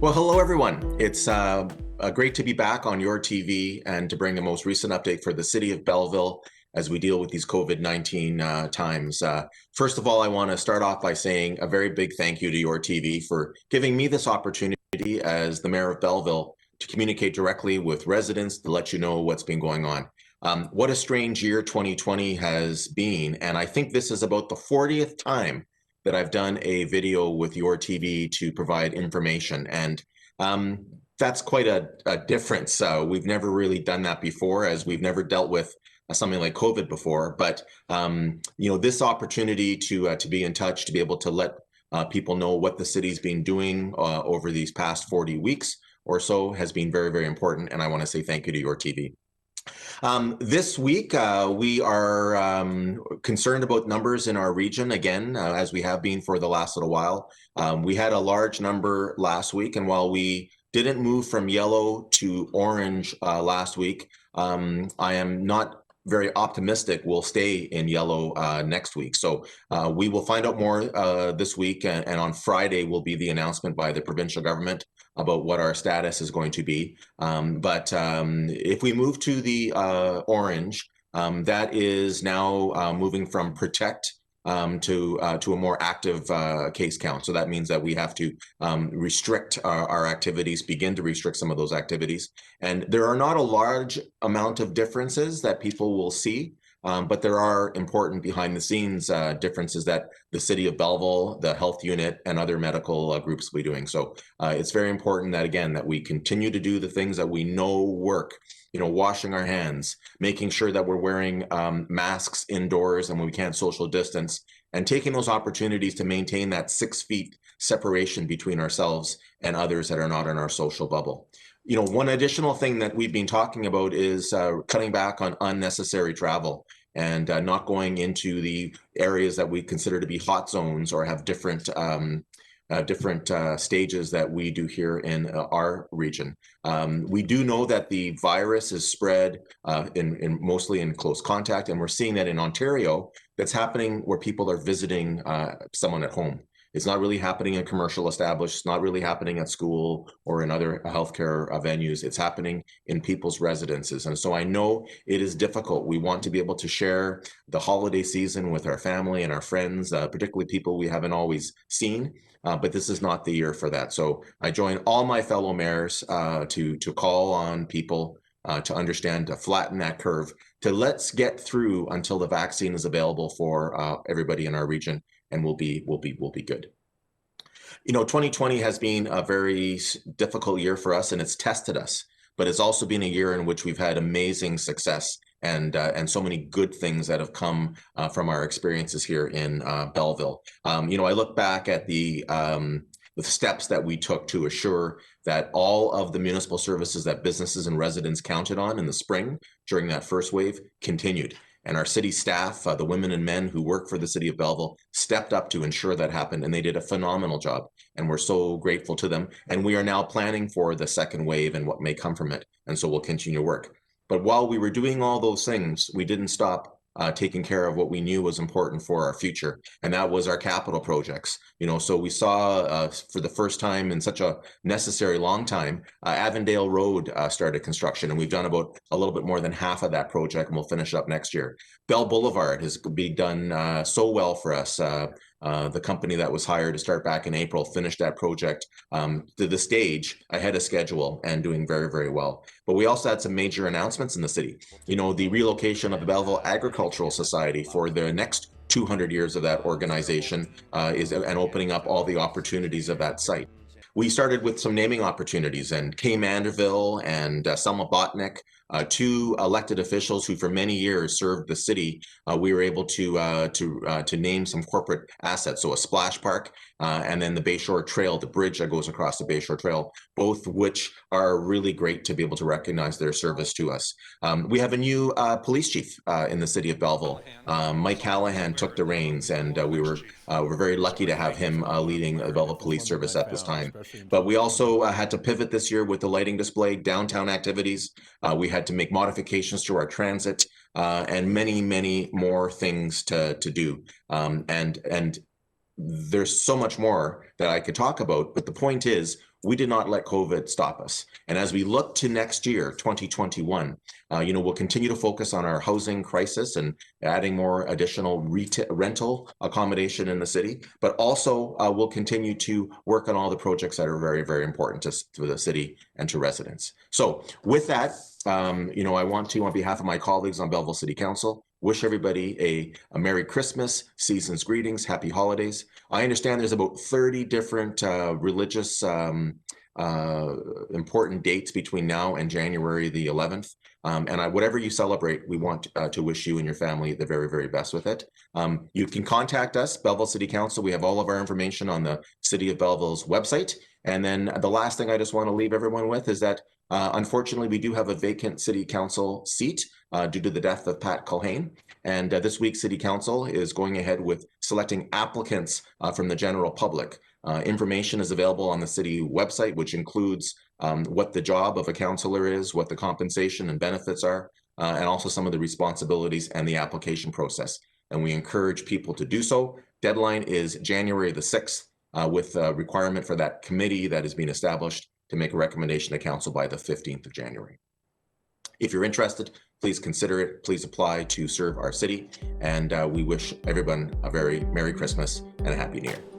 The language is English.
Well, hello everyone. It's great to be back on YourTV and to bring the most recent update for the city of Belleville as we deal with these COVID-19 times. First of all, I want to start off by saying a very big thank you to YourTV for giving me this opportunity as the mayor of Belleville to communicate directly with residents to let you know what's been going on. What a strange year 2020 has been, and I think this is about the 40th time that I've done a video with YourTV to provide information. And that's quite a difference. We've never really done that before, as we've never dealt with something like COVID before. But this opportunity to be in touch, to be able to let people know what the city's been doing over these past 40 weeks or so has been very, very important. And I want to say thank you to YourTV. This week, we are concerned about numbers in our region again, as we have been for the last little while. We had a large number last week, and while we didn't move from yellow to orange last week, I am not very optimistic we'll stay in yellow next week. So we will find out more this week, and on Friday will be the announcement by the provincial government about what our status is going to be. But if we move to the orange, that is now moving from protect to a more active case count. So that means that we have to restrict our activities, begin to restrict some of those activities. And there are not a large amount of differences that people will see, but there are important behind the scenes differences that the city of Belleville, the health unit, and other medical groups will be doing. So it's very important that, again, that we continue to do the things that we know work. Washing our hands, making sure that we're wearing masks indoors and when we can't social distance, and taking those opportunities to maintain that 6 feet separation between ourselves and others that are not in our social bubble. One additional thing that we've been talking about is cutting back on unnecessary travel and not going into the areas that we consider to be hot zones or have different stages that we do here in our region. We do know that the virus is spread in mostly in close contact, and we're seeing that in Ontario. That's happening where people are visiting someone at home. It's not really happening in commercial establishments, it's not really happening at school or in other healthcare venues. It's happening in people's residences. And so I know it is difficult. We want to be able to share the holiday season with our family and our friends, particularly people we haven't always seen. But this is not the year for that. So I join all my fellow mayors to call on people to understand, to flatten that curve, to let's get through until the vaccine is available for everybody in our region, and we'll be good. 2020 has been a very difficult year for us, and it's tested us. But it's also been a year in which we've had amazing success and so many good things that have come from our experiences here in Belleville. I look back at the steps that we took to assure that all of the municipal services that businesses and residents counted on in the spring during that first wave continued. And our city staff, the women and men who work for the city of Belleville, stepped up to ensure that happened, and they did a phenomenal job. And we're so grateful to them. And we are now planning for the second wave and what may come from it. And so we'll continue to work. But while we were doing all those things, we didn't stop taking care of what we knew was important for our future, and that was our capital projects. So we saw for the first time in such a necessary long time, Avondale Road started construction, and we've done about a little bit more than half of that project, and we'll finish up next year. Bell Boulevard has been done so well for us. The company that was hired to start back in April finished that project to the stage ahead of schedule and doing very, very well. But we also had some major announcements in the city. The relocation of the Belleville Agricultural Society for the next 200 years of that organization and opening up all the opportunities of that site. We started with some naming opportunities, and Kay Manderville and Selma Botnick, two elected officials who for many years served the city. We were able to name some corporate assets, so a splash park and then the Bayshore Trail, the bridge that goes across the Bayshore Trail, both which are really great to be able to recognize their service to us. We have a new police chief in the city of Belleville. Mike Callahan took the reins, and we're very lucky to have him leading the Belleville Police Service at this time. But we also had to pivot this year with the lighting display, downtown activities. We had to make modifications to our transit and many, many more things to do. And there's so much more that I could talk about, but the point is we did not let COVID stop us. And as we look to next year, 2021, we'll continue to focus on our housing crisis and adding more additional rental accommodation in the city, but also we'll continue to work on all the projects that are very, very important to the city and to residents. So with that, I want to, on behalf of my colleagues on Belleville City Council, wish everybody a Merry Christmas, season's greetings, happy holidays. I understand there's about 30 different religious important dates between now and January the 11th. Whatever you celebrate, we want to wish you and your family the very, very best with it. You can contact us, Belleville City Council. We have all of our information on the City of Belleville's website. And then the last thing I just want to leave everyone with is that unfortunately, we do have a vacant City Council seat due to the death of Pat Culhane. And this week's City Council is going ahead with selecting applicants from the general public. Information is available on the city website, which includes what the job of a councillor is, what the compensation and benefits are, and also some of the responsibilities and the application process. And we encourage people to do so. Deadline is January the 6th, with a requirement for that committee that is being established to make a recommendation to council by the 15th of January. If you're interested, please consider it. Please apply to serve our city. And we wish everyone a very Merry Christmas and a Happy New Year.